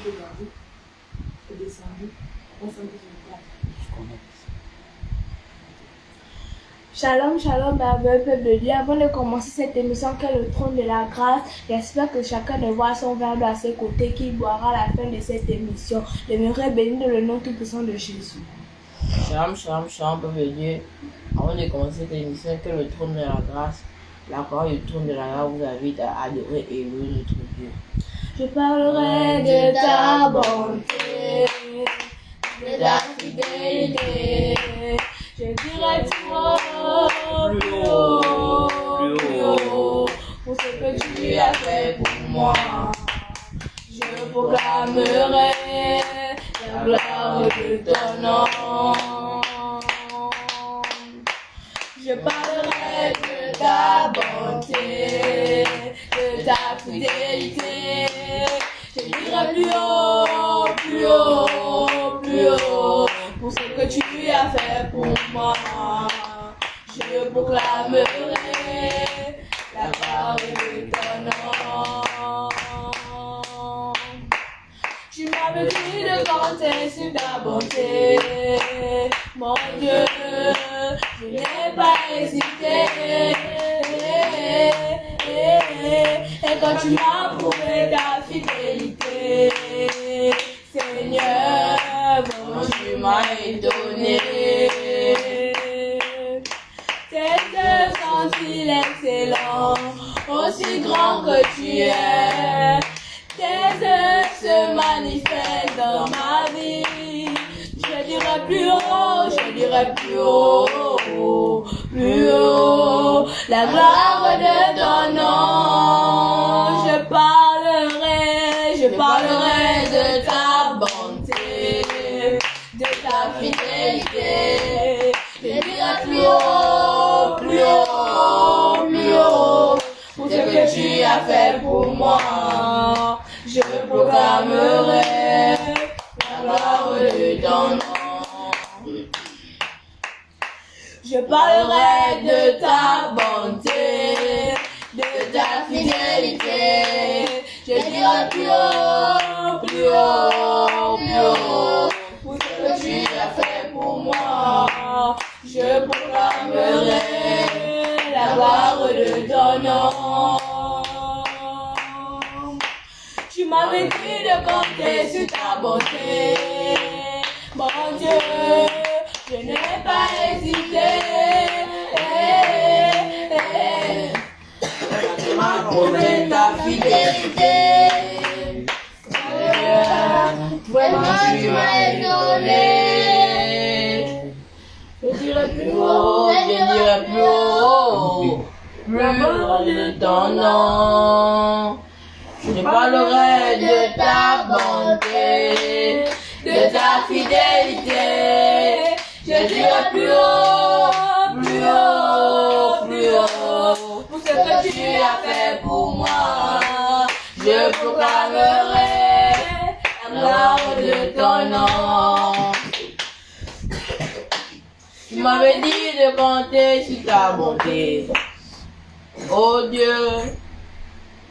de David est descendu au centre de la. Shalom, shalom, merveilleux peuple de Dieu. Avant de commencer cette émission qui est le trône de la grâce, j'espère que chacun de voir son verre à ses côtés, qu'il boira à la fin de cette émission. J'aimerais bénir dans le nom tout-puissant de Jésus. Shalom, shalom, shalom, peuple de Dieu. Avant de commencer cette émission qui est le trône de la grâce, la parole du trône de la grâce vous invite à adorer et louer notre Dieu. Je parlerai de ta bonté, de ta fidélité. Je dirai plus haut, plus haut, plus haut, pour ce que tu as fait pour moi. Je proclamerai la gloire de ton nom. Je parlerai de ta bonté, de ta fidélité. Je dirai plus haut, plus haut, plus haut, pour ce que tu as fait pour moi. Je proclamerai la gloire de ton nom. Tu m'avais dit de compter sur ta bonté, mon Dieu, je n'ai pas hésité. Et quand tu m'as prouvé ta fidélité, Seigneur, bon, tu m'as étonné. Tes œuvres sont-ils excellents, aussi grands que tu es. Tes œuvres se manifestent dans ma vie. Je dirai plus haut, je dirai plus haut, plus haut, la gloire de ton nom. Je parlerai de ta bonté, de ta fidélité. Je dirai plus haut, plus haut, plus haut, pour ce que tu as fait pour moi. Je proclamerai la gloire de ton nom. Je parlerai de ta bonté, de ta fidélité. Je dirai plus haut, plus haut, plus haut, pour ce que tu as fait pour moi. Je proclamerai la gloire de ton nom. Tu m'avais dit de compter sur ta bonté, mon Dieu, je n'ai pas hésité. Tu m'as prouvé ta fidélité, vraiment tu m'as étonné. Je dirai plus haut, je dirai plus haut, plus haut de ton nom. Je parlerai de ta bonté, de ta fidélité. Je dirai plus haut, plus haut, plus haut, pour ce que tu as fait pour moi. Je proclamerai la gloire de ton nom. Tu m'avais dit de compter sur ta bonté, oh Dieu.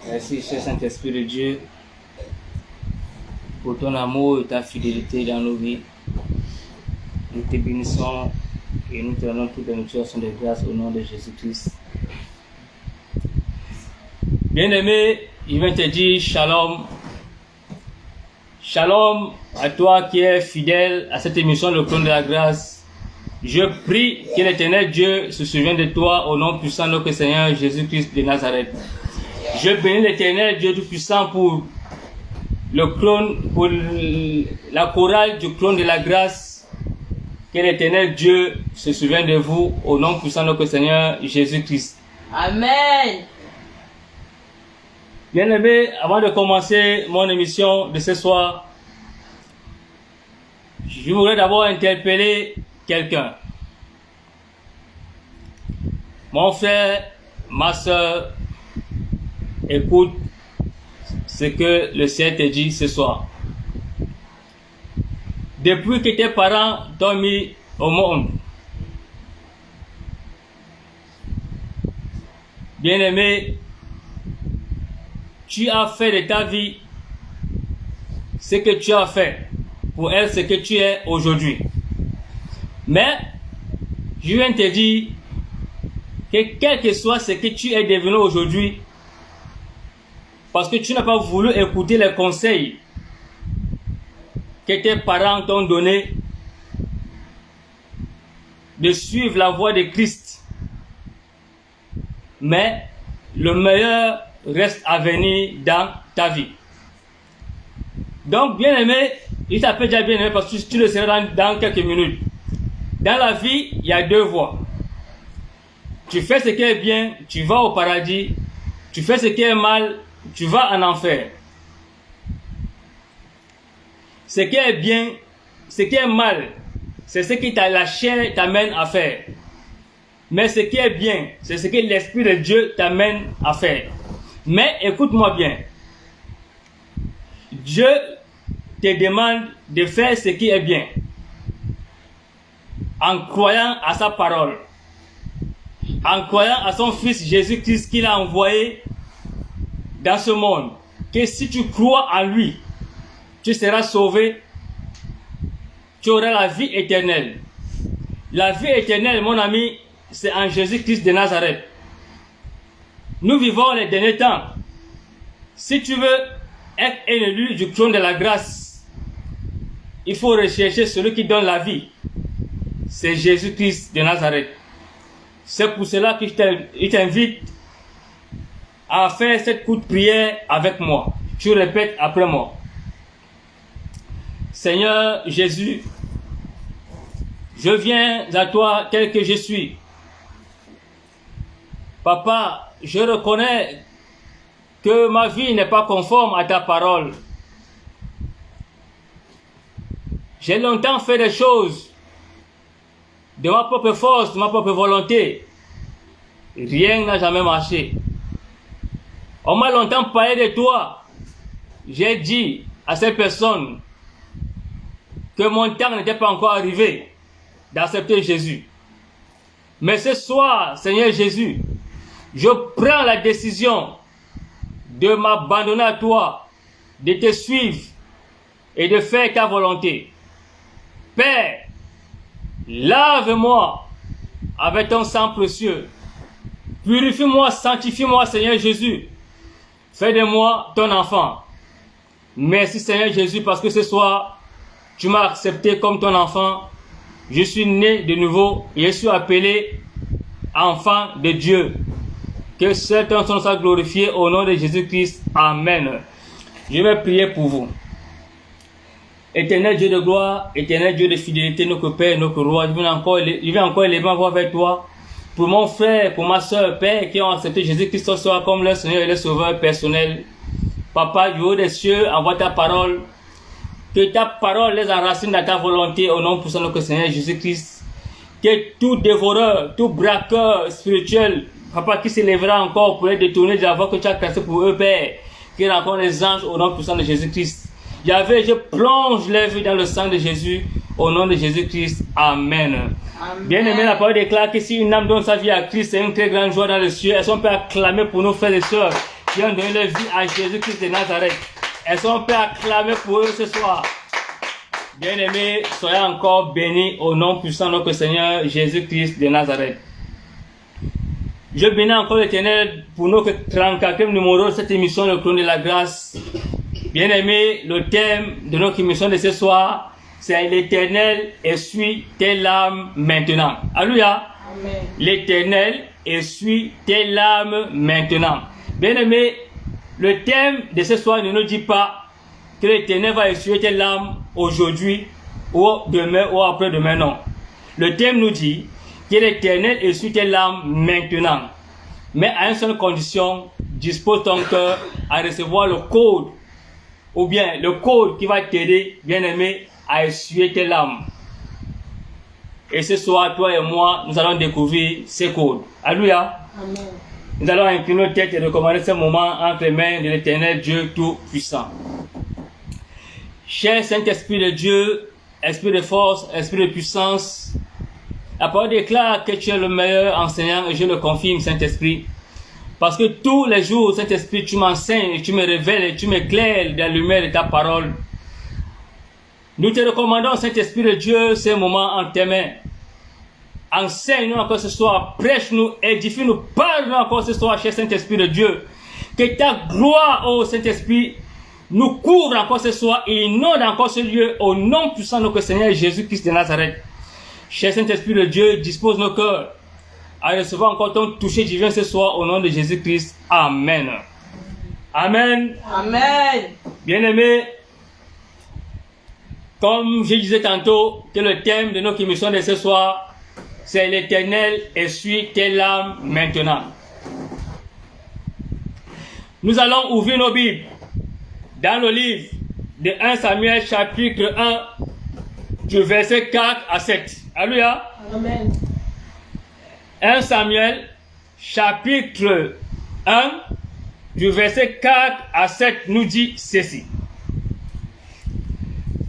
Merci, cher Saint-Esprit de Dieu, pour ton amour et ta fidélité dans nos vies. Nous te bénissons et nous te rendons toutes les notions de grâce au nom de Jésus-Christ. Bien-aimé, il va te dire shalom. Shalom à toi qui es fidèle à cette émission Le Trône de la Grâce. Je prie que l'Éternel Dieu se souvienne de toi au nom puissant de notre Seigneur Jésus-Christ de Nazareth. Je bénis l'Éternel Dieu Tout-Puissant pour le trône, pour la chorale du trône de la grâce. Que l'Éternel Dieu se souvienne de vous au nom puissant de notre Seigneur Jésus-Christ. Amen. Bien-aimés, avant de commencer mon émission de ce soir, je voudrais d'abord interpeller quelqu'un. Mon frère, ma soeur, écoute ce que le Seigneur te dit ce soir. Depuis que tes parents t'ont mis au monde, bien-aimé, tu as fait de ta vie ce que tu as fait, pour elle ce que tu es aujourd'hui. Mais je viens te dire que quel que soit ce que tu es devenu aujourd'hui, parce que tu n'as pas voulu écouter les conseils que tes parents t'ont donné de suivre la voie de Christ. Mais le meilleur reste à venir dans ta vie. Donc, bien-aimé, il t'appelle déjà bien-aimé parce que tu le seras dans quelques minutes. Dans la vie, il y a deux voies. Tu fais ce qui est bien, tu vas au paradis. Tu fais ce qui est mal, tu vas en enfer. Ce qui est bien, ce qui est mal, c'est ce que la chair t'amène à faire. Mais ce qui est bien, c'est ce que l'Esprit de Dieu t'amène à faire. Mais écoute-moi bien. Dieu te demande de faire ce qui est bien. En croyant à sa parole. En croyant à son Fils Jésus-Christ qu'il a envoyé dans ce monde. Que si tu crois en lui, tu seras sauvé. Tu auras la vie éternelle. La vie éternelle, mon ami, c'est en Jésus-Christ de Nazareth. Nous vivons les derniers temps. Si tu veux être un élu du trône de la grâce, il faut rechercher celui qui donne la vie. C'est Jésus-Christ de Nazareth. C'est pour cela que je t'invite à faire cette courte prière avec moi. Tu répètes après moi. Seigneur Jésus, je viens à toi tel que je suis. Papa, je reconnais que ma vie n'est pas conforme à ta parole. J'ai longtemps fait des choses de ma propre force, de ma propre volonté. Rien n'a jamais marché. On m'a longtemps parlé de toi. J'ai dit à ces personnes que mon temps n'était pas encore arrivé d'accepter Jésus. Mais ce soir, Seigneur Jésus, je prends la décision de m'abandonner à toi, de te suivre et de faire ta volonté. Père, lave-moi avec ton sang précieux. Purifie-moi, sanctifie-moi, Seigneur Jésus. Fais de moi ton enfant. Merci, Seigneur Jésus, parce que ce soir, tu m'as accepté comme ton enfant. Je suis né de nouveau et je suis appelé enfant de Dieu. Que seul ton nom soit glorifié au nom de Jésus-Christ. Amen. Je vais prier pour vous. Éternel Dieu de gloire, éternel Dieu de fidélité, notre Père, notre Roi, je vais encore les mains voir avec toi. Pour mon frère, pour ma soeur, Père, qui ont accepté Jésus-Christ ce soir comme leur Seigneur et leur Sauveur personnel. Papa, du haut des cieux, envoie ta parole. Que ta parole les enracine dans ta volonté au nom puissant de notre Seigneur Jésus-Christ. Que tout dévoreur, tout braqueur spirituel, Papa, qui s'élèvera encore pour les détourner de la voie que tu as cassée pour eux, Père, qui rencontre les anges au nom puissant de Jésus-Christ. Yahvé, je plonge les vies dans le sang de Jésus, au nom de Jésus-Christ. Amen. Bien-aimé, la parole déclare que si une âme donne sa vie à Christ, c'est une très grande joie dans le ciel. Elles sont prêtes à acclamer pour nos frères et sœurs qui ont donné leur vie à Jésus-Christ de Nazareth. Elles sont prêtes à acclamer pour eux ce soir. Bien-aimés, soyez encore bénis au nom puissant de notre Seigneur Jésus-Christ de Nazareth. Je bénis encore l'Éternel pour notre 34e numéro de cette émission, le Trône de la Grâce. Bien-aimés, le thème de notre émission de ce soir, c'est l'Éternel essuie tes larmes maintenant. Alléluia. L'Éternel essuie tes larmes maintenant. Bien-aimés, le thème de ce soir ne nous dit pas que l'Éternel va essuyer tes larmes aujourd'hui ou demain ou après-demain, non. Le thème nous dit que l'Éternel essuie tes larmes maintenant. Mais à une seule condition, dispose ton cœur à recevoir le code, ou bien le code qui va t'aider, bien-aimé, à essuyer tes larmes. Et ce soir, toi et moi, nous allons découvrir ces codes. Alléluia. Amen. Nous allons incliner nos têtes et recommander ce moment entre les mains de l'Éternel Dieu Tout-Puissant. Cher Saint-Esprit de Dieu, Esprit de force, Esprit de puissance, la parole déclare que tu es le meilleur enseignant et je le confirme, Saint-Esprit. Parce que tous les jours, Saint-Esprit, tu m'enseignes, tu me révèles, tu m'éclaires de la lumière de ta parole. Nous te recommandons, Saint-Esprit de Dieu, ces moments en tes mains. Enseigne-nous encore ce soir, prêche-nous, édifie-nous, parle-nous encore ce soir, cher Saint-Esprit de Dieu. Que ta gloire, ô Saint-Esprit, nous couvre encore ce soir et inonde encore ce lieu au nom puissant de notre Seigneur Jésus-Christ de Nazareth. Cher Saint-Esprit de Dieu, dispose nos cœurs à recevoir encore ton toucher divin ce soir au nom de Jésus-Christ. Amen. Amen. Amen. Bien-aimés, comme je disais tantôt, que le thème de notre émission de ce soir, c'est l'Éternel essuie tes larmes maintenant. Nous allons ouvrir nos Bibles dans le livre de 1 Samuel chapitre 1 du verset 4 à 7. Alléluia. Amen. 1 Samuel chapitre 1 du verset 4 à 7 nous dit ceci.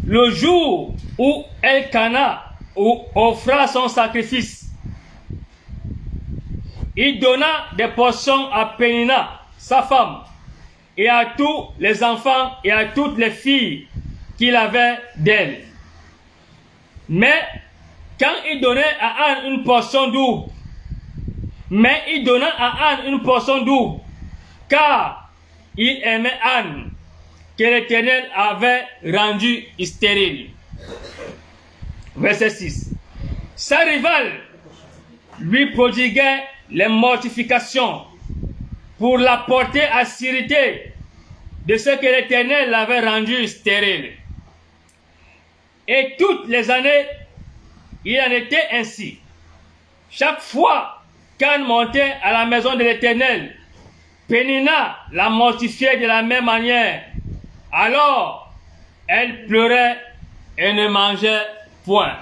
Le jour où Elkana offra son sacrifice, il donna des portions à Pénina, sa femme, et à tous les enfants et à toutes les filles qu'il avait d'elle. Mais quand il donnait à Anne une portion double, car il aimait Anne, que l'Éternel avait rendue stérile. Verset 6. Sa rivale lui prodiguait les mortifications pour la porter à s'irriter de ce que l'Éternel l'avait rendu stérile. Et toutes les années, il en était ainsi. Chaque fois qu'Anne montait à la maison de l'Éternel, Pénina la mortifiait de la même manière. Alors, elle pleurait et ne mangeait point.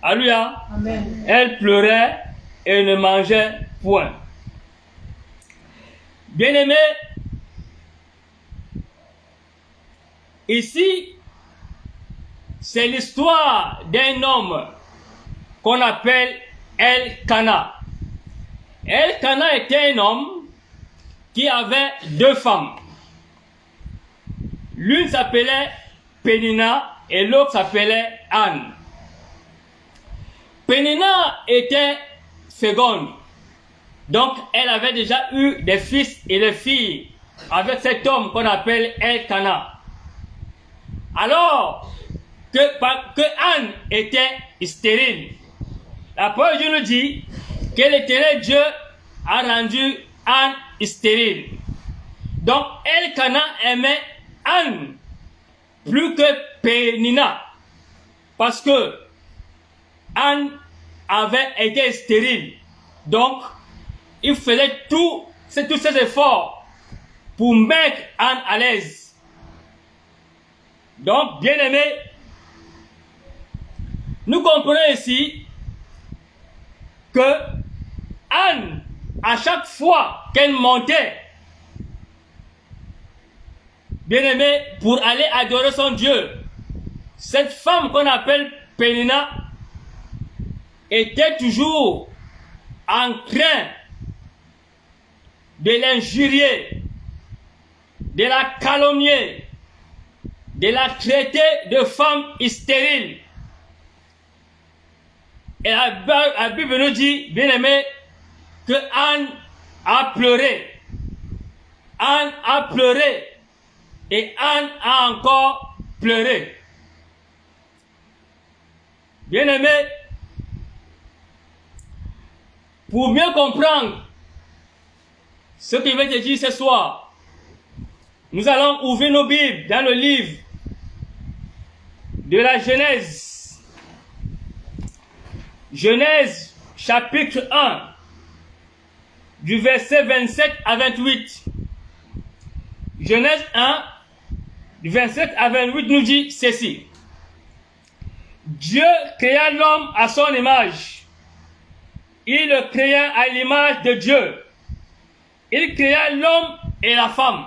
Alléluia. Amen. Elle pleurait et ne mangeait point. Bien-aimés, ici, c'est l'histoire d'un homme qu'on appelle Elkana. Elkana était un homme qui avait deux femmes. L'une s'appelait Pénina et l'autre s'appelait Anne. Pénina était féconde. Donc, elle avait déjà eu des fils et des filles avec cet homme qu'on appelle Elkana. Alors que Anne était stérile, la parole de Dieu nous dit que l'Éternel Dieu a rendu Anne stérile. Donc, Elkana aimait Anne plus que Pénina, parce que Anne avait été stérile. Donc, il faisait tous ces efforts pour mettre Anne à l'aise. Donc, bien aimé, nous comprenons ici que Anne, à chaque fois qu'elle montait, bien aimé, pour aller adorer son Dieu, cette femme qu'on appelle Pénina était toujours en train de l'injurier, de la calomnier, de la traiter de femme stérile. Et la Bible nous dit, bien aimé, que Anne a pleuré. Anne a pleuré. Et Anne a encore pleuré. Bien aimé, pour mieux comprendre ce que je vais te dire ce soir, nous allons ouvrir nos Bibles dans le livre de la Genèse. Genèse chapitre 1, du verset 27 à 28. Genèse 1, du 27 à 28 nous dit ceci. Dieu créa l'homme à son image. Il le créa à l'image de Dieu. Il créa l'homme et la femme.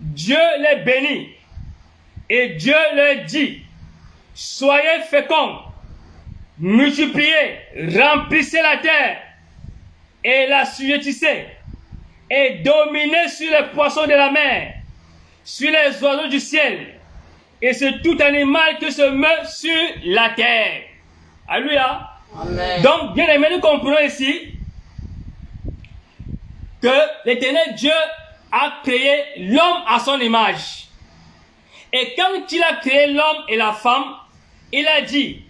Dieu les bénit. Et Dieu leur dit, soyez féconds, multipliez, remplissez la terre et l'assujettissez, et dominez sur les poissons de la mer, sur les oiseaux du ciel, et sur tout animal qui se meut sur la terre. Alléluia. Amen. Donc, bien aimé, nous comprenons ici que l'Éternel Dieu a créé l'homme à son image. Et quand il a créé l'homme et la femme, il a dit,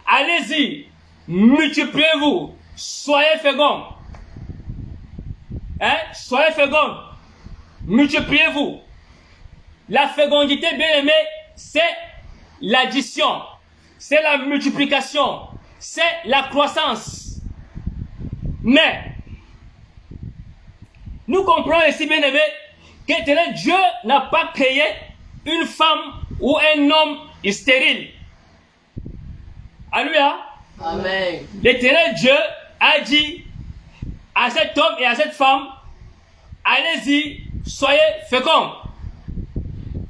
allez-y, multipliez-vous, soyez féconds. Hein? Soyez féconds, multipliez-vous. La fécondité, bien aimé, c'est l'addition, c'est la multiplication, c'est la croissance. Mais, nous comprenons ici, bien aimé, que Dieu n'a pas créé une femme ou un homme stérile. Alléluia. Amen. L'Éternel Dieu a dit à cet homme et à cette femme, allez-y, soyez féconds.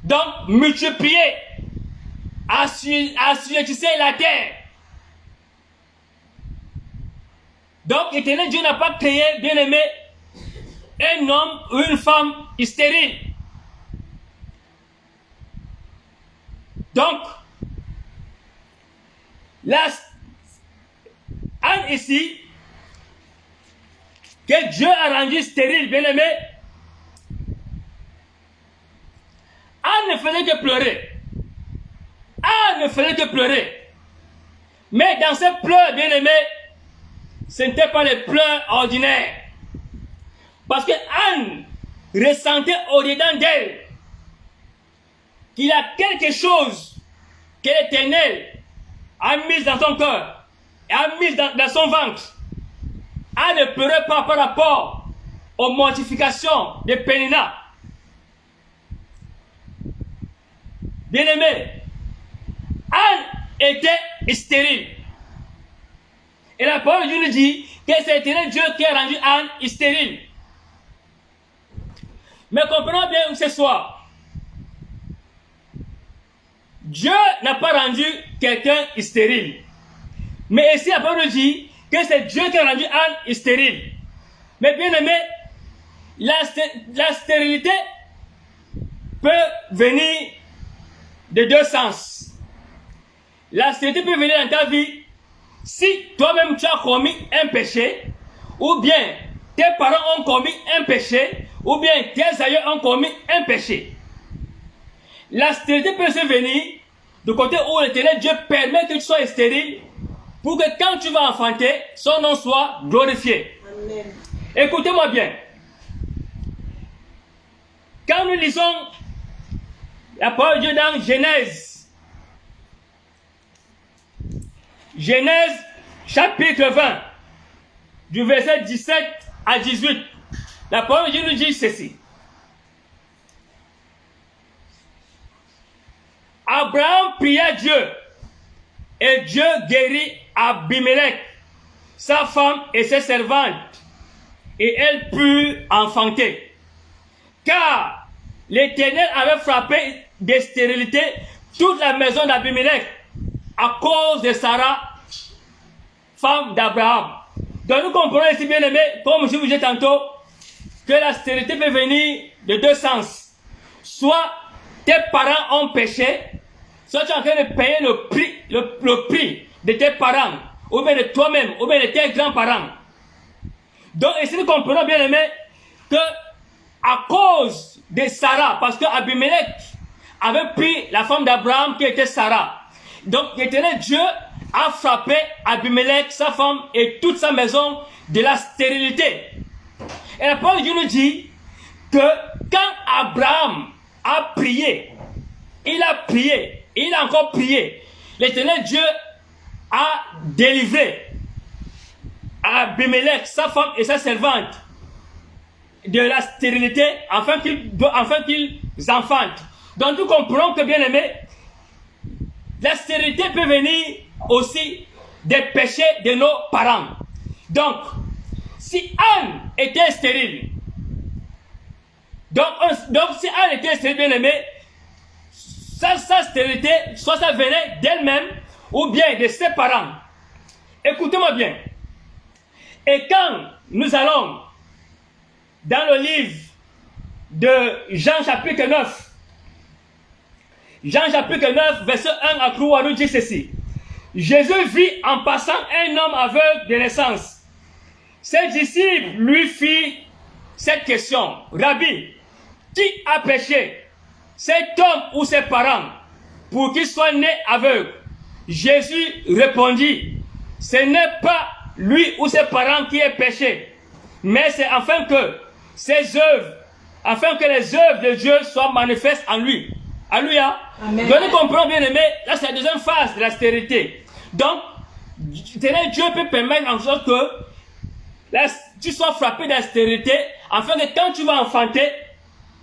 Donc, multipliez, assujettissez la terre. Donc, l'Éternel Dieu n'a pas créé, bien aimé, un homme ou une femme stérile. Donc, Anne ici, que Dieu a rendu stérile, bien aimé, Anne ne faisait que pleurer. Anne ne faisait que pleurer. Mais dans ces pleurs, bien aimé, ce n'étaient pas les pleurs ordinaires. Parce que Anne ressentait au-dedans d'elle qu'il y a quelque chose que l'Éternel a mis dans son cœur et a mis dans son ventre. Anne ne pleurait pas par rapport aux mortifications de Pénina. Bien-aimé, Anne était stérile. Et la parole de Dieu nous dit que c'est l'Éternel Dieu qui a rendu Anne stérile. Mais comprenons bien ce soir. Dieu n'a pas rendu quelqu'un stérile. Mais ici, la parole dit que c'est Dieu qui a rendu Anne stérile. Mais bien aimé, la stérilité peut venir de deux sens. La stérilité peut venir dans ta vie si toi-même tu as commis un péché, ou bien tes parents ont commis un péché, ou bien tes aïeux ont commis un péché. La stérilité peut se venir du côté où l'Éternel Dieu permet que tu sois stérile pour que quand tu vas enfanter, son nom soit glorifié. Amen. Écoutez-moi bien. Quand nous lisons la parole de Dieu dans Genèse chapitre 20, du verset 17 à 18, la parole de Dieu nous dit ceci. Abraham pria Dieu, et Dieu guérit Abimelech, sa femme et ses servantes, et elle put enfanter. Car l'Éternel avait frappé de stérilité toute la maison d'Abimelech à cause de Sarah, femme d'Abraham. Donc nous comprenons ici, bien aimé, comme je vous disais tantôt, que la stérilité peut venir de deux sens. Soit tes parents ont péché, soit tu es en train de payer le prix de tes parents, ou bien de toi-même, ou bien de tes grands-parents. Donc ici nous comprenons, bien aimé, que à cause de Sarah, parce que Abimelech avait pris la femme d'Abraham qui était Sarah. Donc l'Éternel Dieu a frappé Abimelech, sa femme et toute sa maison de la stérilité. Et la parole de Dieu nous dit que quand Abraham a prié, il a encore prié, l'Éternel Dieu a délivré Abimelech, sa femme et sa servante de la stérilité afin qu'ils enfantent. Donc nous comprenons que, bien aimé, la stérilité peut venir aussi des péchés de nos parents. Donc, si Anne était stérile, donc si Anne était stérile, bien aimé, sa stérilité, soit ça venait d'elle-même ou bien de ses parents. Écoutez-moi bien. Et quand nous allons dans le livre de Jean chapitre 9, Jean chapitre 9, verset 1 à 3 nous dit ceci. Jésus vit en passant un homme aveugle de naissance. Ses disciples lui firent cette question. Rabbi, qui a péché, cet homme ou ses parents, pour qu'il soit né aveugle? Jésus répondit, ce n'est pas lui ou ses parents qui est péché, mais c'est afin que les œuvres de Dieu soient manifestes en lui. Alléluia. Donc nous comprenons bien aimé, là c'est la deuxième phase de la stérilité. Donc, Dieu peut permettre en sorte que tu sois frappé de la stérilité, afin que quand tu vas enfanter,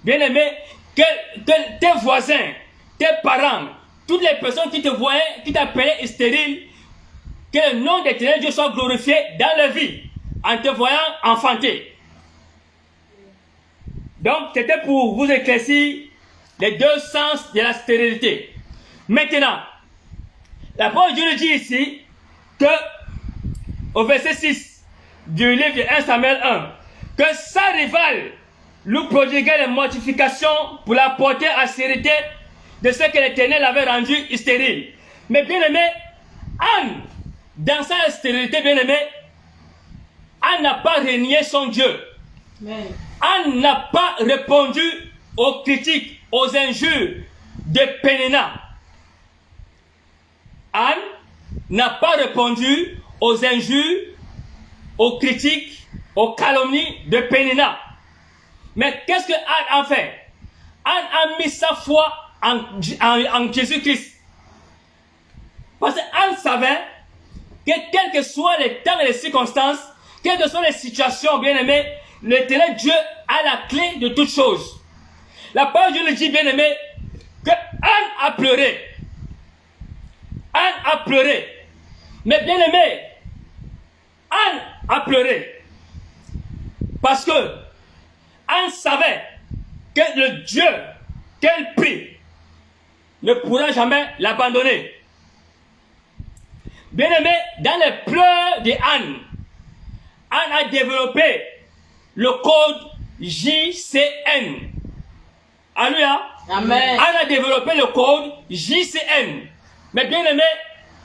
bien aimé, que tes voisins, tes parents, toutes les personnes qui te voyaient, qui t'appelaient stérile, que le nom d'Éternel Dieu soit glorifié dans leur vie, en te voyant enfanter. Donc, c'était pour vous éclaircir les deux sens de la stérilité. Maintenant, la parole de Dieu nous dit ici que, au verset 6 du livre de 1 Samuel 1, que sa rivale lui prodiguait les mortifications pour la porter à stérilité de ce que l'Éternel avait rendu stérile. Mais bien aimé, Anne, dans sa stérilité, bien aimé, Anne n'a pas renié son Dieu. Amen. Anne n'a pas répondu aux critiques, aux injures de Pénéna. Anne n'a pas répondu aux injures, aux critiques, aux calomnies de Pénéna. Mais qu'est-ce que Anne a fait? Anne a mis sa foi en Jésus-Christ. Parce qu'Anne savait que quels que soient les temps et les circonstances, quelles que soient les situations, bien aimées, l'Éternel Dieu a la clé de toutes choses. La parole de Dieu nous dit, bien aimé, que Anne a pleuré. Anne a pleuré. Mais bien aimé, Anne a pleuré. Parce que Anne savait que le Dieu qu'elle prie ne pourra jamais l'abandonner. Bien aimé, dans les pleurs d'Anne, Anne a développé le code JCN. Alléluia. Amen. Anne a développé le code JCN. Mais bien aimé,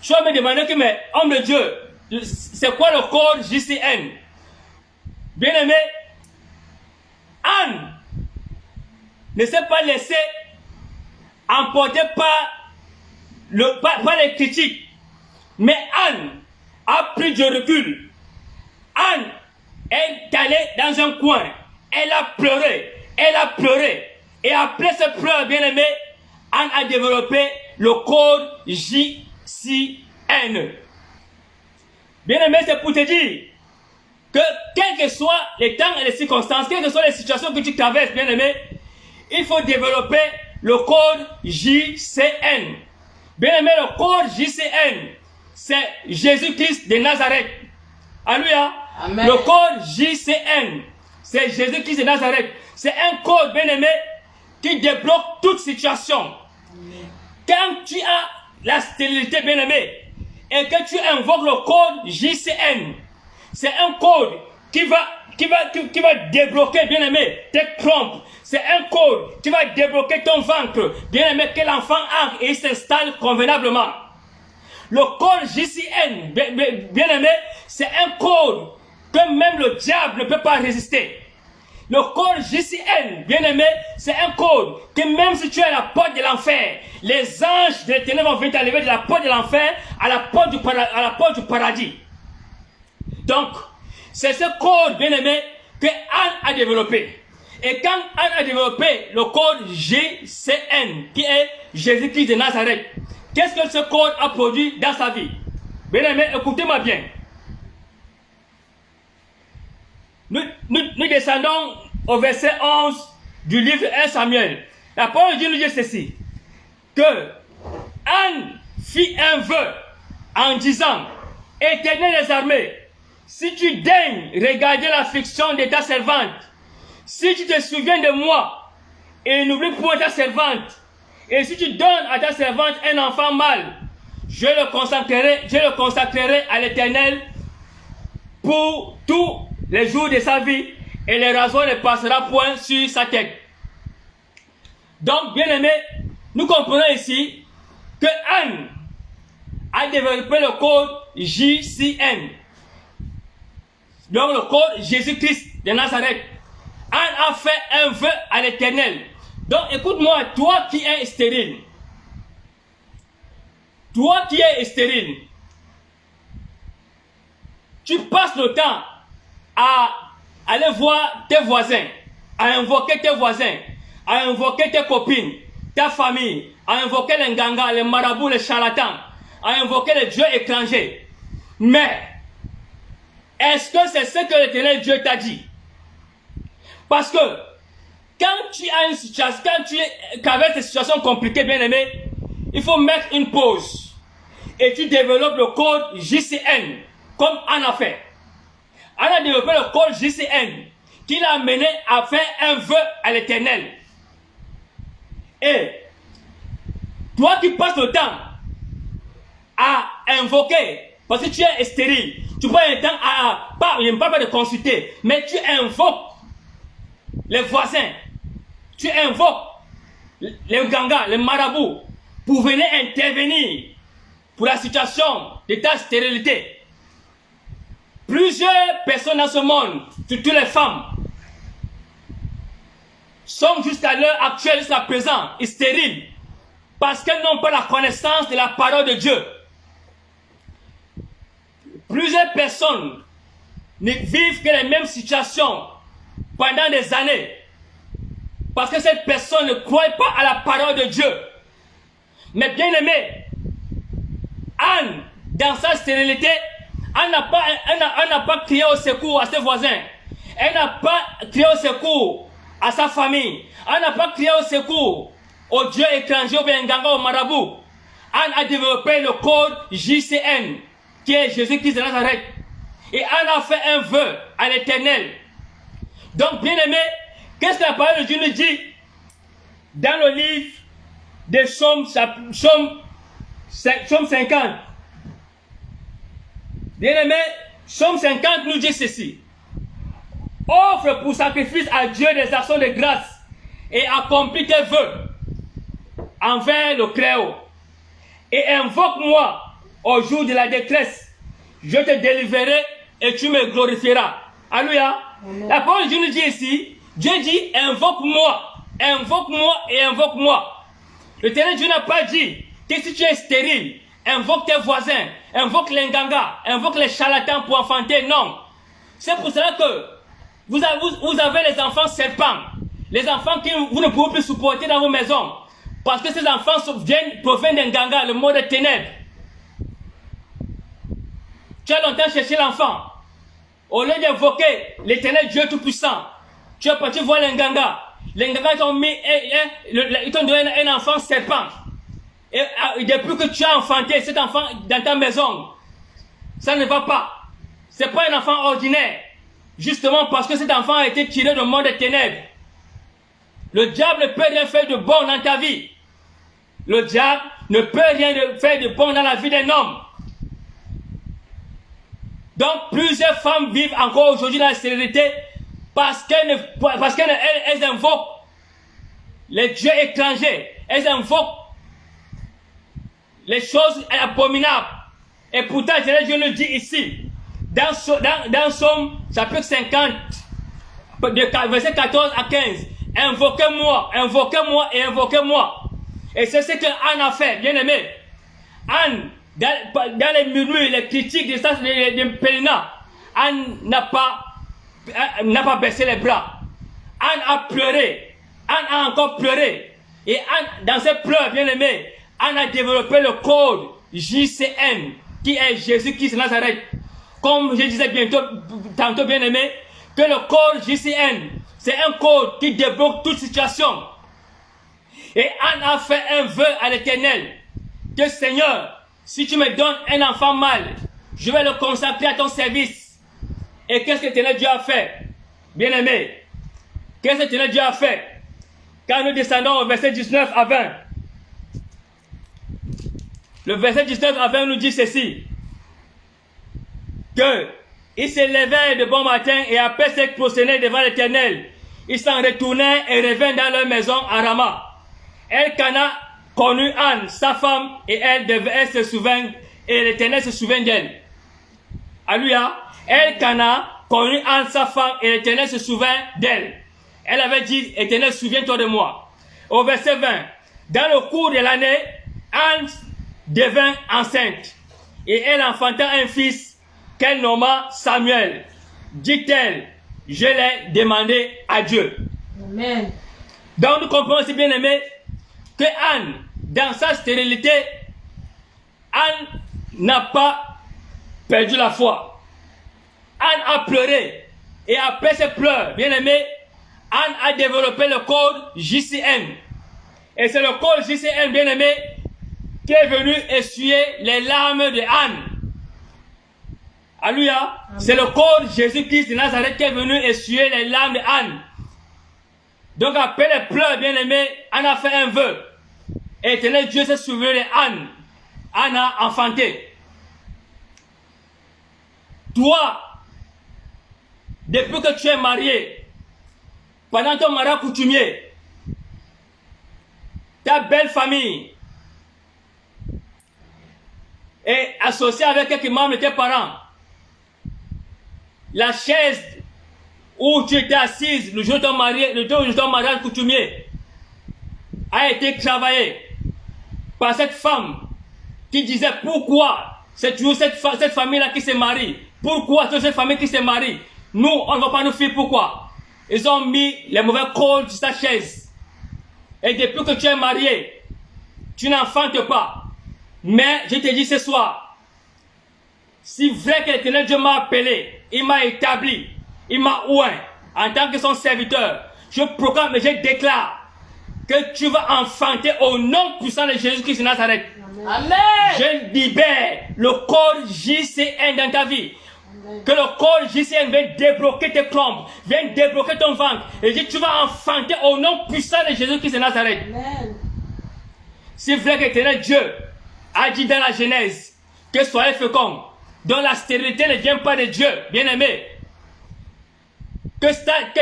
je vais me demander que, mais homme de Dieu, c'est quoi le code JCN? Bien aimé, Anne ne s'est pas laissée emporter par les critiques. Mais Anne a pris du recul. Anne est allée dans un coin. Elle a pleuré. Elle a pleuré. Et après ce pleurs, bien aimé, Anne a développé le code JCN. Bien aimé, c'est pour te dire que quels que soient les temps et les circonstances, quelles que soient les situations que tu traverses, bien aimé, il faut développer le code JCN. Bien aimé, le code JCN, c'est Jésus-Christ de Nazareth. Alléluia. Amen. Le code JCN, c'est Jésus-Christ de Nazareth. C'est un code, bien aimé, qui débloque toute situation. Quand tu as la stérilité, bien aimé, et que tu invoques le code JCN, c'est un code qui va débloquer, bien aimé, tes trompes. C'est un code qui va débloquer ton ventre, bien aimé, que l'enfant entre et s'installe convenablement. Le code JCN, bien aimé, c'est un code que même le diable ne peut pas résister. Le code JCN, bien aimé, c'est un code que même si tu es à la porte de l'enfer, les anges de l'Éternel vont venir t'enlever de la porte de l'enfer à la porte du paradis. Donc, c'est ce code, bien aimé, que Anne a développé. Et quand Anne a développé le code JCN, qui est Jésus-Christ de Nazareth, qu'est-ce que ce code a produit dans sa vie? Bien aimé, écoutez-moi bien. Nous descendons au verset 11 du livre 1 Samuel. La parole de Dieu nous dit ceci, que Anne fit un vœu en disant, Éternel des armées, si tu daignes regarder l'affliction de ta servante, si tu te souviens de moi et n'oublie point ta servante, et si tu donnes à ta servante un enfant mâle, je le consacrerai à l'Éternel pour tous les jours de sa vie, et le rasoir ne passera point sur sa tête. Donc, bien aimé, nous comprenons ici que Anne a développé le code JCN. Donc le code Jésus-Christ de Nazareth. Anne a fait un vœu à l'Éternel. Donc écoute-moi, toi qui es stérile. Toi qui es stérile. Tu passes le temps à aller voir tes voisins, à invoquer tes voisins, à invoquer tes copines, ta famille, à invoquer les ngangas, les marabouts, les charlatans, à invoquer les dieux étrangers. Mais, est-ce que c'est ce que l'Éternel Dieu t'a dit? Parce que, quand tu as une situation, qu'avec ces situations compliquées, bien aimé, il faut mettre une pause. Et tu développes le code JCN, comme Anne a fait. Anne a développé le code JCN, qui l'a amené à faire un vœu à l'Éternel. Et, toi qui passes le temps à invoquer, parce que tu es stérile, tu passes le temps je ne parle pas de consulter, mais tu invoques les voisins, tu invoques les gangas, les marabouts, pour venir intervenir pour la situation de ta stérilité. Plusieurs personnes dans ce monde, surtout les femmes, sont jusqu'à l'heure actuelle, jusqu'à présent, stériles, parce qu'elles n'ont pas la connaissance de la parole de Dieu. Plusieurs personnes ne vivent que les mêmes situations pendant des années, parce que cette personne ne croit pas à la parole de Dieu. Mais bien aimé, Anne, dans sa stérilité, elle n'a pas crié au secours à ses voisins. Elle n'a pas crié au secours à sa famille. Elle n'a pas crié au secours aux dieux étrangers, aux Nganga, aux marabouts. Anne a développé le code JCN, qui est Jésus-Christ de Nazareth. Et Anne a fait un vœu à l'Éternel. Donc, bien aimé, qu'est-ce que la parole de Dieu nous dit dans le livre des Psaumes 50? Bien aimé, Psaume 50 nous dit ceci. Offre pour sacrifice à Dieu des actions de grâce et accomplis tes vœux envers le Créateur. Et invoque-moi au jour de la détresse. Je te délivrerai et tu me glorifieras. Alléluia. La parole de Dieu nous dit ici, Dieu dit invoque-moi, invoque-moi et invoque-moi. L'Éternel Dieu n'a pas dit que si tu es stérile, invoque tes voisins, invoque les ngangas, invoque les charlatans pour enfanter. Non. C'est pour cela que vous avez les enfants serpents, les enfants que vous ne pouvez plus supporter dans vos maisons, parce que ces enfants proviennent d'un nganga, le monde des ténèbres. Tu as longtemps cherché l'enfant. Au lieu d'invoquer l'Éternel Dieu Tout-Puissant, tu es parti voir les ngangas. Les ngangas ils t'ont donné un enfant serpent. Et depuis que tu as enfanté cet enfant dans ta maison, ça ne va pas. Ce n'est pas un enfant ordinaire. Justement parce que cet enfant a été tiré du monde des ténèbres. Le diable ne peut rien faire de bon dans ta vie. Le diable ne peut rien faire de bon dans la vie d'un homme. Donc plusieurs femmes vivent encore aujourd'hui dans la stérilité parce qu'elles invoquent les dieux étrangers. Elles invoquent les choses abominables. Et pourtant, Dieu nous dit ici, dans Psaume chapitre 50, verset 14 à 15, invoquez-moi, invoquez-moi et invoquez-moi. Et c'est ce que Anne a fait, bien aimé. Anne, dans les murmures, les critiques de Pénina, Anne n'a pas baissé les bras. Anne a pleuré. Anne a encore pleuré. Et Anne, dans ses pleurs, bien aimé, Anne a développé le code JCN, qui est Jésus-Christ de Nazareth. Comme je disais tantôt, bien aimé, que le code JCN, c'est un code qui débloque toute situation. Et Anne a fait un vœu à l'Éternel, que Seigneur, si tu me donnes un enfant mâle, je vais le consacrer à ton service. Et qu'est-ce que l'Éternel Dieu a fait? Bien aimé, qu'est-ce que l'Éternel Dieu a fait? Quand nous descendons au verset 19 à 20, le verset 19 à 20 nous dit ceci, que ils se levèrent de bon matin et après s'être prosternés devant l'Éternel, ils s'en retournèrent et revinrent dans leur maison à Rama. Elkana connut Anne, sa femme, et elle se souvint, et l'Éternel se souvint d'elle. Alléluia. Elkana connut Anne, sa femme, et l'Éternel se souvint d'elle. Elle avait dit, Éternel, souviens-toi de moi. Au verset 20, dans le cours de l'année, Anne devint enceinte, et elle enfanta un fils qu'elle nomma Samuel. Dit-elle, je l'ai demandé à Dieu. Amen. Donc nous comprenons aussi, bien aimé, que Anne, dans sa stérilité, Anne n'a pas perdu la foi. Anne a pleuré. Et après ses pleurs, bien aimé, Anne a développé le code JCN. Et c'est le code JCN, bien aimé, qui est venu essuyer les larmes de Anne. Alléluia. C'est le code Jésus-Christ de Nazareth qui est venu essuyer les larmes de Anne. Donc après les pleurs, bien aimé, Anne a fait un vœu. Et Éternel Dieu s'est souvenu de Anne. Anne a enfanté. Toi, depuis que tu es marié, pendant ton mariage coutumier, ta belle famille est associée avec quelques membres de tes parents. La chaise où tu étais assise le jour de ton mariage coutumier a été travaillée par cette femme qui disait pourquoi c'est toujours cette famille-là qui se marie. Pourquoi c'est cette famille qui se marie? Nous, on ne va pas nous faire pourquoi. Ils ont mis les mauvais cols sur ta chaise. Et depuis que tu es marié, tu n'enfantes pas. Mais je te dis ce soir, si vrai que l'Éternel Dieu m'a appelé, il m'a établi, il m'a oint en tant que son serviteur, je proclame et je déclare que tu vas enfanter au nom puissant de Jésus-Christ de Nazareth. Amen. Je libère le corps JCN dans ta vie. Amen. Que le corps JCN vienne débloquer tes plombes, vienne débloquer ton ventre. Et je dis, tu vas enfanter au nom puissant de Jésus-Christ de Nazareth. Amen. C'est vrai que l'Éternel Dieu a dit dans la Genèse que soyez féconds, dont la stérilité ne vient pas de Dieu, bien-aimé. Que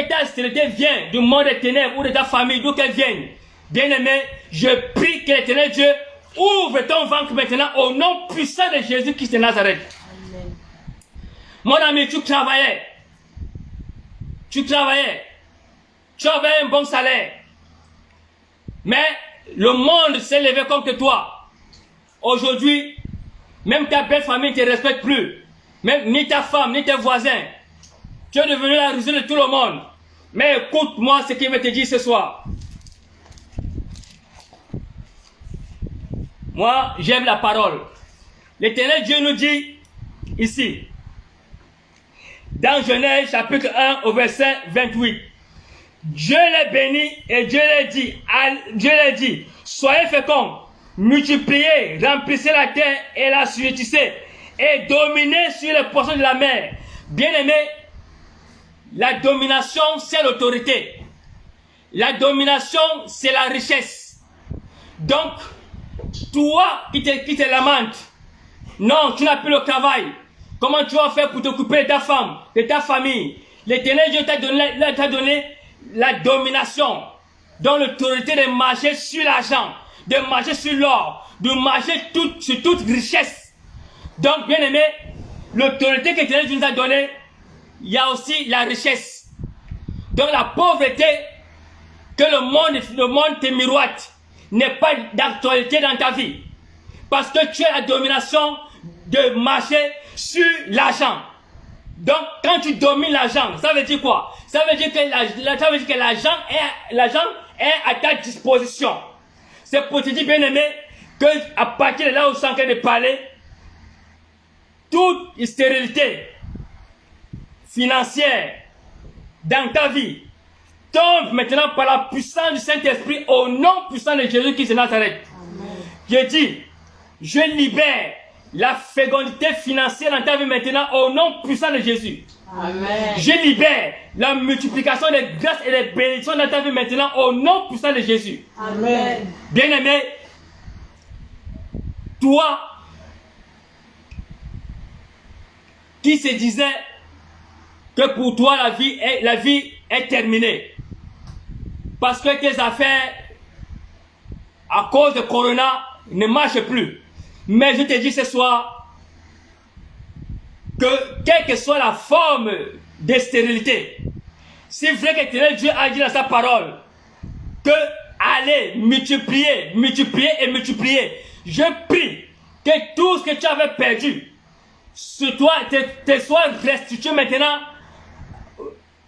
ta stérilité vienne du monde des ténèbres ou de ta famille, d'où qu'elle vienne. Bien-aimé, je prie que l'Éternel Dieu ouvre ton ventre maintenant au nom puissant de Jésus-Christ de Nazareth. Amen. Mon ami, tu travaillais. Tu avais un bon salaire. Mais le monde s'est levé contre toi. Aujourd'hui, même ta belle famille ne te respecte plus. Même ni ta femme, ni tes voisins. Tu es devenu la risée de tout le monde. Mais écoute-moi ce qu'il veut te dire ce soir. Moi, j'aime la parole. L'Éternel Dieu nous dit ici, dans Genèse chapitre 1 au verset 28, Dieu les bénit et Dieu les dit, soyez féconds, multipliez, remplissez la terre et la subjuguez et dominez sur les poissons de la mer. Bien-aimé, la domination c'est l'autorité. La domination c'est la richesse. Donc, toi qui te lamentes, non, tu n'as plus le travail. Comment tu vas faire pour t'occuper de ta femme, de ta famille? L'Éternel Dieu t'a donné la domination, dans l'autorité de marcher sur l'argent, de marcher sur l'or, de marcher sur toute richesse. Donc, bien aimé, l'autorité que l'Éternel Dieu nous a donnée, il y a aussi la richesse. Donc, la pauvreté que le monde te miroite n'est pas d'actualité dans ta vie. Parce que tu as la domination de marcher sur l'argent. Donc, quand tu domines l'argent, ça veut dire quoi? Ça veut dire que l'argent est à ta disposition. C'est pour te dire, bien aimé, que à partir de là où je suis en train de parler, toute stérilité financière dans ta vie tombe maintenant par la puissance du Saint-Esprit au nom puissant de Jésus-Christ de Nazareth. Je dis, je libère la fécondité financière dans ta vie maintenant au nom puissant de Jésus. Amen. Je libère la multiplication des grâces et des bénédictions dans ta vie maintenant au nom puissant de Jésus. Amen. Bien-aimé, toi qui se disais que pour toi la vie est terminée parce que tes affaires à cause de Corona, ne marche plus. Mais je te dis ce soir que quelle que soit la forme de stérilité, c'est vrai que l'éternel Dieu a dit dans sa parole que allez multiplier, multiplier et multiplier. Je prie que tout ce que tu avais perdu sur toi te soit restitué maintenant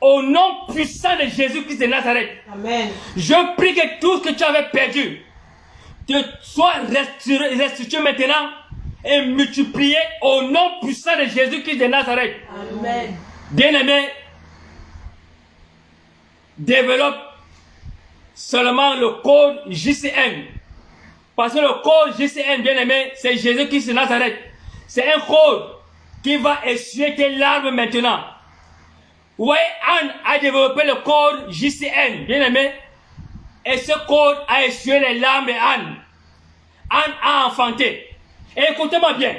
au nom puissant de Jésus-Christ de Nazareth. Amen. Je prie que tout ce que tu avais perdu te soit restitué maintenant et multiplié au nom puissant de Jésus-Christ de Nazareth. Amen. Bien-aimé, développe seulement le code JCN. Parce que le code JCN, bien-aimé, c'est Jésus-Christ de Nazareth. C'est un code qui va essuyer tes larmes maintenant. Vous voyez, Anne a développé le code JCN, bien-aimé. Et ce code a essuyé les larmes de Anne. Anne a enfanté. Et écoutez-moi bien.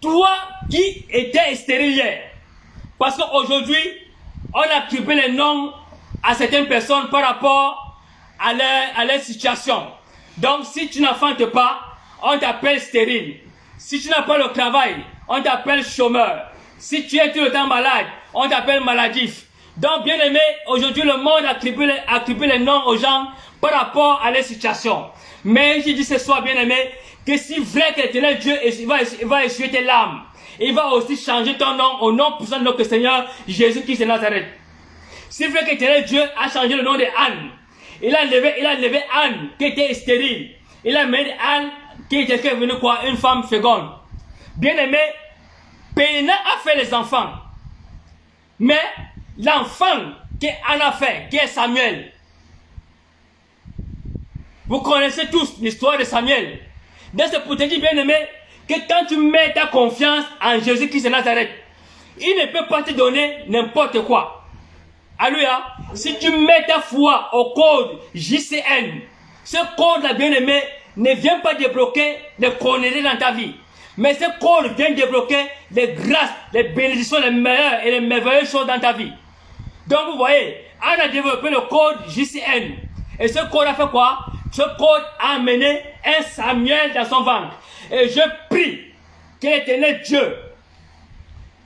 Toi qui étais stérile hier, parce qu'aujourd'hui, on a attribué les noms à certaines personnes par rapport à leur situation. Donc, si tu n'enfantes pas, on t'appelle stérile. Si tu n'as pas le travail, on t'appelle chômeur. Si tu es tout le temps malade, on t'appelle maladif. Donc, bien aimé, aujourd'hui, le monde attribue les noms aux gens par rapport à leur situation. Mais je dis ce soir, bien aimé, que si vrai que l'éternel Dieu va essuyer tes larmes, il va aussi changer ton nom au nom puissant de notre Seigneur Jésus-Christ de Nazareth. C'est vrai que l'éternel Dieu a changé le nom de Anne. Il a levé Anne qui était stérile. Il a mis Anne qui était venue quoi, une femme féconde. Bien aimé, Péna a fait les enfants. Mais l'enfant qu'Anne a fait, qui est Samuel. Vous connaissez tous l'histoire de Samuel. Donc c'est pour te dire, bien aimé, que quand tu mets ta confiance en Jésus-Christ de Nazareth, il ne peut pas te donner n'importe quoi. Alléluia. Si tu mets ta foi au code JCN, ce code-là, bien aimé, ne vient pas débloquer les conneries dans ta vie. Mais ce code vient débloquer les grâces, les bénédictions, les meilleures et les merveilleuses choses dans ta vie. Donc vous voyez, on a développé le code JCN. Et ce code a fait quoi? Ce code a amené un Samuel dans son ventre. Et je prie que l'éternel Dieu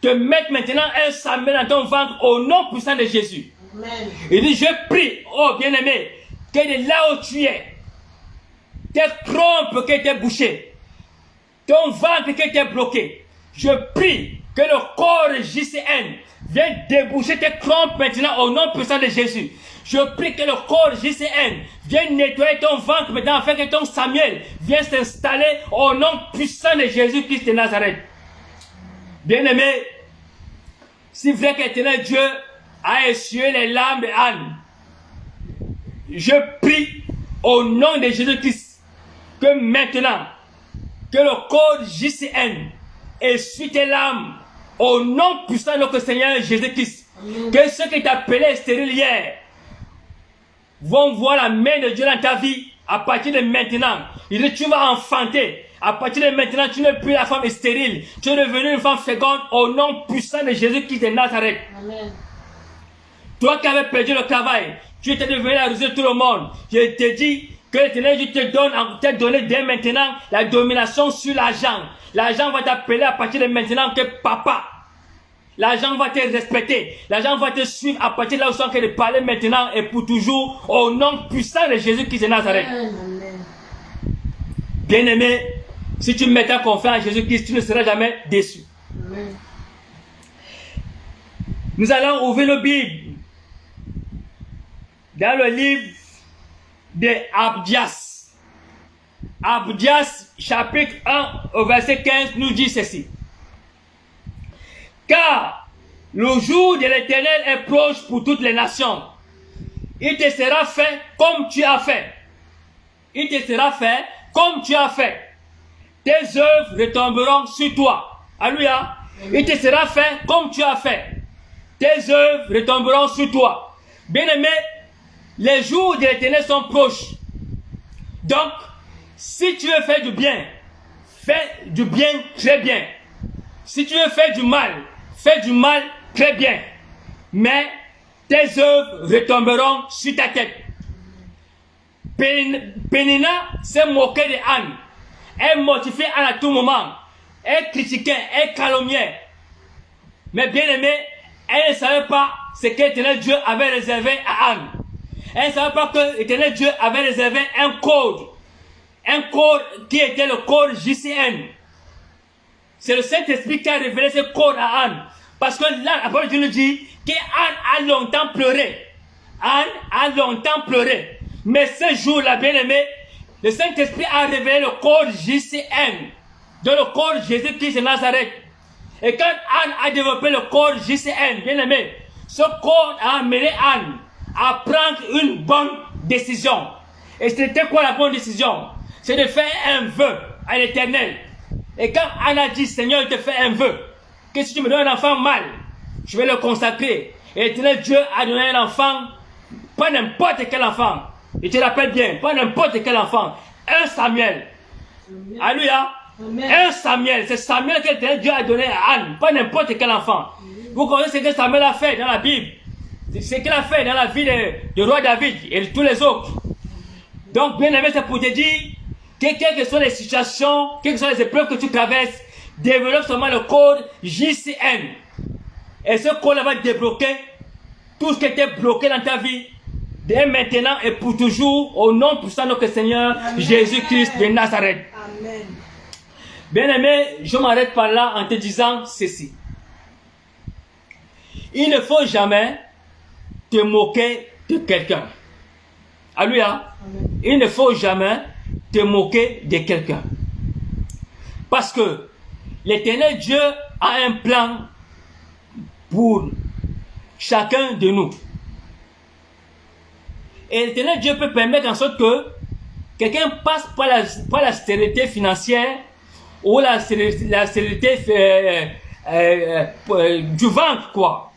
te mette maintenant un Samuel dans ton ventre au nom puissant de Jésus. Amen. Il dit, je prie, oh bien-aimé, que de là où tu es, tes trompes qui étaient bouchées, ton ventre qui était bloqué, je prie que le corps JCN vienne déboucher tes trompes maintenant au nom puissant de Jésus. Je prie que le corps JCN vienne nettoyer ton ventre maintenant afin que ton Samuel vienne s'installer au nom puissant de Jésus-Christ de Nazareth. Bien-aimé, c'est vrai que l'éternel Dieu a essuyé les larmes de Anne. Je prie au nom de Jésus-Christ que maintenant, que le code JCN essuie tes larmes au nom puissant de notre Seigneur Jésus-Christ. Que ceux qui t'appelaient stérile hier vont voir la main de Dieu dans ta vie à partir de maintenant. Il dit, tu vas enfanter. À partir de maintenant, tu n'es plus la femme stérile. Tu es devenue une femme féconde au nom puissant de Jésus-Christ de Nazareth. Amen. Toi qui avais perdu le travail, tu étais devenu la risée de tout le monde. Je te dis que l'éternel Dieu te donne dès maintenant la domination sur l'argent. L'argent va t'appeler à partir de maintenant que papa. L'argent va te respecter. L'argent va te suivre à partir de là où tu es en train de parler maintenant et pour toujours au nom puissant de Jésus-Christ de Nazareth. Amen. Bien-aimé, si tu mets ta confiance en Jésus-Christ, tu ne seras jamais déçu. Amen. Nous allons ouvrir le Bible dans le livre de Abdias. Abdias, chapitre 1, au verset 15, nous dit ceci. Car le jour de l'Éternel est proche pour toutes les nations. Il te sera fait comme tu as fait. Il te sera fait comme tu as fait. Tes œuvres retomberont sur toi. Alléluia. Il te sera fait comme tu as fait. Tes œuvres retomberont sur toi. Bien-aimé, les jours de l'Éternel sont proches. Donc, si tu veux faire du bien, fais du bien très bien. Si tu veux faire du mal, fais du mal très bien. Mais tes œuvres retomberont sur ta tête. Pénina s'est moquée de Anne. Elle mortifiait Anne à tout moment. Elle critiquait, elle calomniait. Mais bien aimé, elle ne savait pas ce que l'Éternel Dieu avait réservé à Anne. Elle ne savait pas que l'Éternel Dieu avait réservé un code. Un code qui était le code JCN. C'est le Saint-Esprit qui a révélé ce code à Anne. Parce que là, la parole de Dieu nous dit qu'Anne a longtemps pleuré. Anne a longtemps pleuré. Mais ce jour-là, bien aimé, le Saint-Esprit a révélé le code JCN. De le code Jésus-Christ de Nazareth. Et quand Anne a développé le code JCN, bien aimé, ce code a amené Anne à prendre une bonne décision. Et c'était quoi la bonne décision? C'est de faire un vœu à l'Éternel. Et quand Anne a dit, Seigneur, je te fais un vœu, que si tu me donnes un enfant mâle, je vais le consacrer. Et l'Éternel Dieu a donné un enfant, pas n'importe quel enfant. Et tu te rappelles bien, pas n'importe quel enfant. Un Samuel. Alléluia. Un Samuel. C'est Samuel que l'Éternel Dieu a donné à Anne, pas n'importe quel enfant. Vous connaissez ce que Samuel a fait dans la Bible. C'est ce qu'il a fait dans la vie du roi David et de tous les autres. Donc, bien aimé, c'est pour te dire que quelles que soient les situations, quelles que soient les épreuves que tu traverses, développe seulement le code JCN. Et ce code va débloquer tout ce qui était bloqué dans ta vie, dès maintenant et pour toujours, au nom puissant de notre Seigneur Jésus-Christ de Nazareth. Amen. Bien aimé, je m'arrête par là en te disant ceci. Il ne faut jamais te moquer de quelqu'un. Alléluia. Il ne faut jamais te moquer de quelqu'un. Parce que l'Éternel Dieu a un plan pour chacun de nous. Et l'Éternel Dieu peut permettre en sorte que quelqu'un passe par la stérilité financière ou la stérilité du ventre, quoi.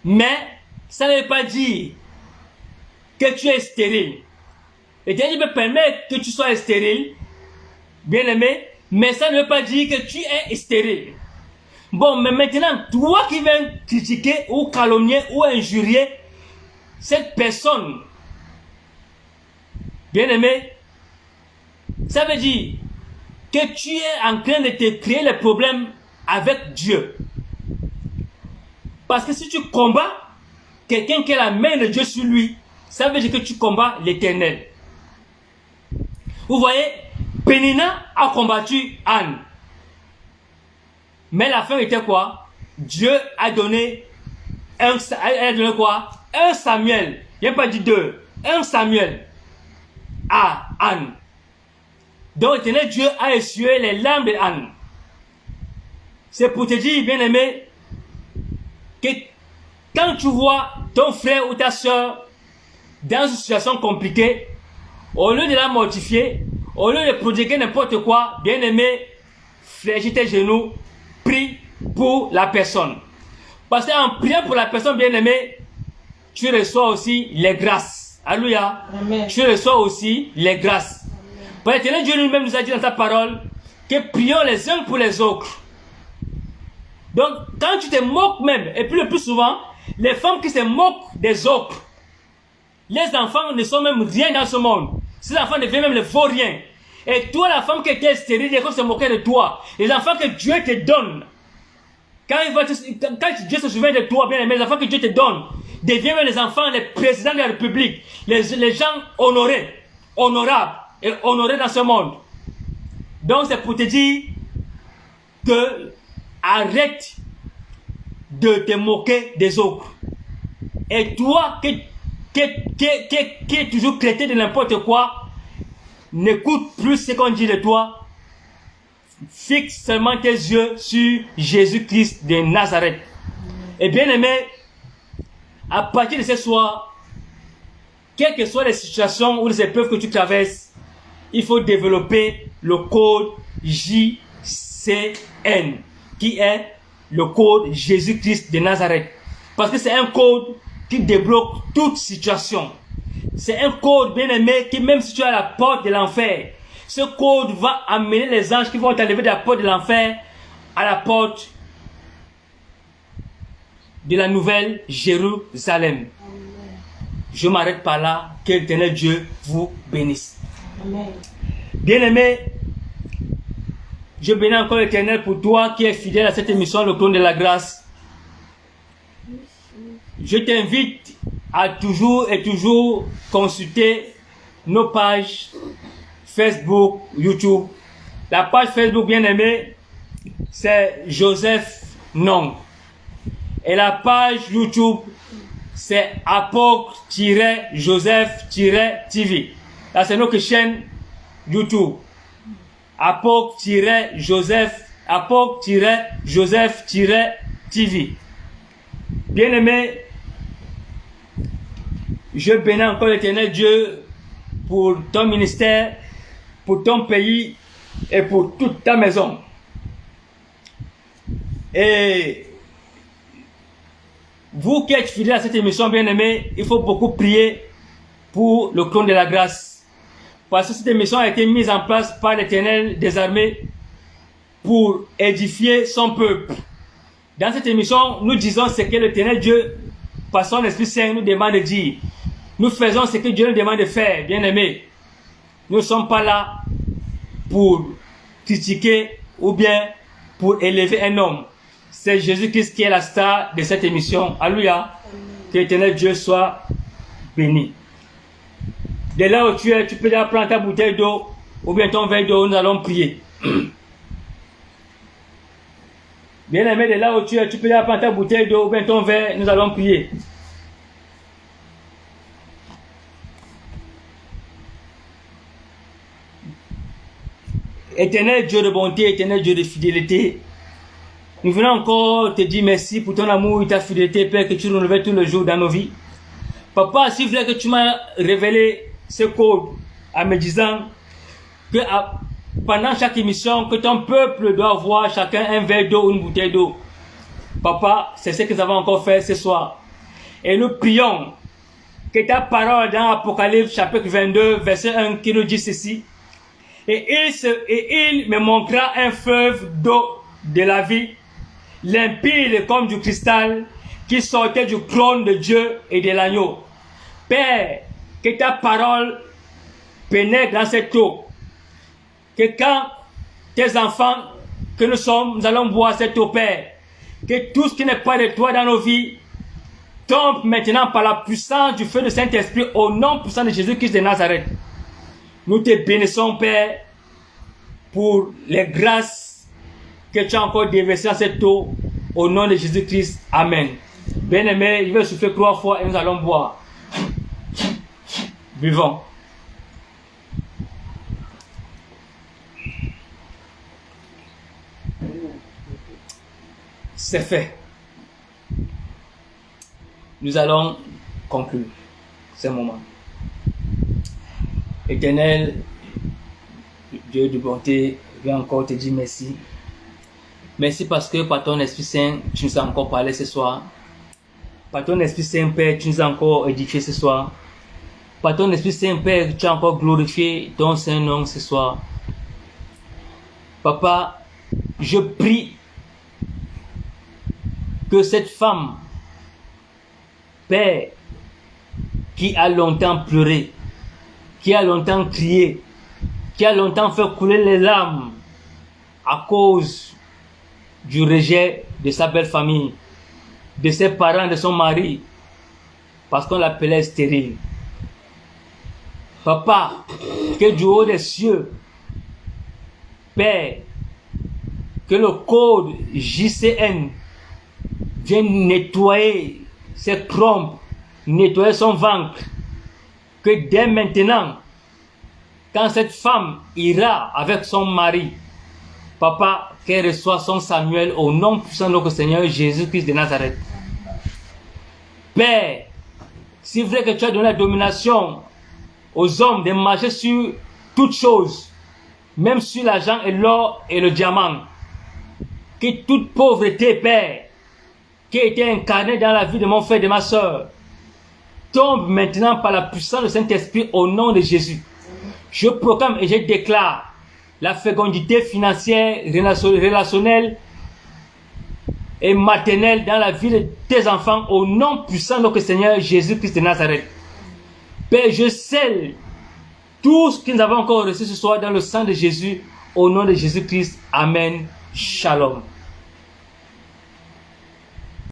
Mais ça ne veut pas dire que tu es stérile. L'Éternel Dieu peut permettre que tu sois stérile, bien aimé, mais ça ne veut pas dire que tu es stérile. Bon, mais maintenant, toi qui viens critiquer ou calomnier ou injurier cette personne, bien aimé, ça veut dire que tu es en train de te créer les problèmes avec Dieu. Parce que si tu combats quelqu'un qui a la main de Dieu sur lui, ça veut dire que tu combats l'Éternel. Vous voyez, Pénina a combattu Anne. Mais la fin était quoi? Dieu a donné un Samuel. Il n'y a pas dit deux. Un Samuel à Anne. Donc, l'Éternel Dieu a essuyé les larmes de Anne. C'est pour te dire, bien aimé, que quand tu vois ton frère ou ta soeur dans une situation compliquée, au lieu de la mortifier, au lieu de prodiguer n'importe quoi, bien aimé, fléchis tes genoux, prie pour la personne. Parce qu'en priant pour la personne, bien aimé, tu reçois aussi les grâces. Alléluia. Amen. Tu reçois aussi les grâces. Parce que l'Éternel Dieu lui-même nous a dit dans sa parole que prions les uns pour les autres. Donc, quand tu te moques même, et puis le plus souvent, les femmes qui se moquent des autres, les enfants ne sont même rien dans ce monde. Ces enfants deviennent même le vaut rien. Et toi, la femme qui était stérile, ils vont se moquer de toi. Les enfants que Dieu te donne, quand Dieu se souvient de toi, bien aimé, les enfants que Dieu te donne, deviennent même les enfants, les présidents de la République, les gens honorés, honorables et honorés dans ce monde. Donc, c'est pour te dire que arrête de te moquer des autres. Et toi, qui est toujours traité de n'importe quoi, n'écoute plus ce qu'on dit de toi. Fixe seulement tes yeux sur Jésus-Christ de Nazareth. Et bien aimé, à partir de ce soir, quelles que soient les situations ou les épreuves que tu traverses, il faut développer le code JCN, qui est le code Jésus-Christ de Nazareth. Parce que c'est un code qui débloque toute situation. C'est un code, bien aimé, qui même si tu es à la porte de l'enfer, ce code va amener les anges qui vont t'enlever de la porte de l'enfer à la porte de la nouvelle Jérusalem. Je m'arrête par là. Que l'Éternel Dieu vous bénisse. Amen. Bien-aimé, je bénis encore l'Éternel pour toi qui es fidèle à cette émission, le Trône de la Grâce. Je t'invite à toujours consulter nos pages Facebook, YouTube. La page Facebook, bien-aimé, c'est Joseph Nong. Et la page YouTube, c'est Apoc-Joseph-TV. Là, c'est notre chaîne YouTube. Apoc-Joseph-TV. Bien-aimé, je bénis encore l'Éternel Dieu pour ton ministère, pour ton pays et pour toute ta maison. Et vous qui êtes fidèles à cette émission, bien-aimés, il faut beaucoup prier pour le trône de la grâce. Parce que cette émission a été mise en place par l'Éternel des armées pour édifier son peuple. Dans cette émission, nous disons ce que l'Éternel Dieu, par son Esprit Saint, nous demande de dire. Nous faisons ce que Dieu nous demande de faire, bien-aimés. Nous ne sommes pas là pour critiquer ou bien pour élever un homme. C'est Jésus-Christ qui est la star de cette émission. Alléluia. Que l'Éternel Dieu soit béni. De là où tu es, tu peux déjà prendre ta bouteille d'eau ou bien ton verre d'eau, nous allons prier. Bien-aimé, de là où tu es, tu peux déjà prendre ta bouteille d'eau ou bien ton verre, nous allons prier. Éternel Dieu de bonté, éternel Dieu de fidélité, nous venons encore te dire merci pour ton amour et ta fidélité, Père, que tu nous renouvelles tous les jours dans nos vies. Papa, s'il vous plaît que tu m'as révélé ce code en me disant que pendant chaque émission, que ton peuple doit avoir chacun un verre d'eau ou une bouteille d'eau. Papa, c'est ce que nous avons encore fait ce soir. Et nous prions que ta parole dans Apocalypse chapitre 22, verset 1, qui nous dit ceci. Et il me montra un fleuve d'eau de la vie, limpide comme du cristal, qui sortait du trône de Dieu et de l'agneau. Père, que ta parole pénètre dans cette eau. Que quand tes enfants que nous sommes, nous allons boire cette eau, Père. Que tout ce qui n'est pas de toi dans nos vies tombe maintenant par la puissance du feu du Saint-Esprit au nom puissant de Jésus-Christ de Nazareth. Nous te bénissons, Père, pour les grâces que tu as encore déversées dans cette eau, au nom de Jésus-Christ. Amen. Bien-aimé, je vais souffler 3 fois et nous allons boire. Buvons. C'est fait. Nous allons conclure ce moment. Éternel, Dieu de bonté, je vais encore te dire merci. Merci parce que par ton Esprit Saint, tu nous as encore parlé ce soir. Par ton Esprit Saint, Père, tu nous as encore édifié ce soir. Par ton Esprit Saint, Père, tu as encore glorifié ton Saint-Nom ce soir. Papa, je prie que cette femme, Père, qui a longtemps pleuré, qui a longtemps crié, qui a longtemps fait couler les larmes à cause du rejet de sa belle famille, de ses parents, de son mari, parce qu'on l'appelait stérile. Papa, que du haut des cieux, Père, que le code JCN vienne nettoyer ses trompes, nettoyer son ventre, que dès maintenant, quand cette femme ira avec son mari, Papa, qu'elle reçoive son Samuel au nom puissant de notre Seigneur Jésus-Christ de Nazareth. Père, c'est vrai que tu as donné la domination aux hommes de marcher sur toutes choses, même sur l'argent et l'or et le diamant. Que toute pauvreté, Père, qui a été incarnée dans la vie de mon frère et de ma soeur, tombe maintenant par la puissance du Saint-Esprit au nom de Jésus. Je proclame et je déclare la fécondité financière, relationnelle et maternelle dans la vie de tes enfants au nom puissant de notre Seigneur Jésus-Christ de Nazareth. Père, je scelle tout ce que nous avons encore reçu ce soir dans le sang de Jésus, au nom de Jésus-Christ. Amen. Shalom.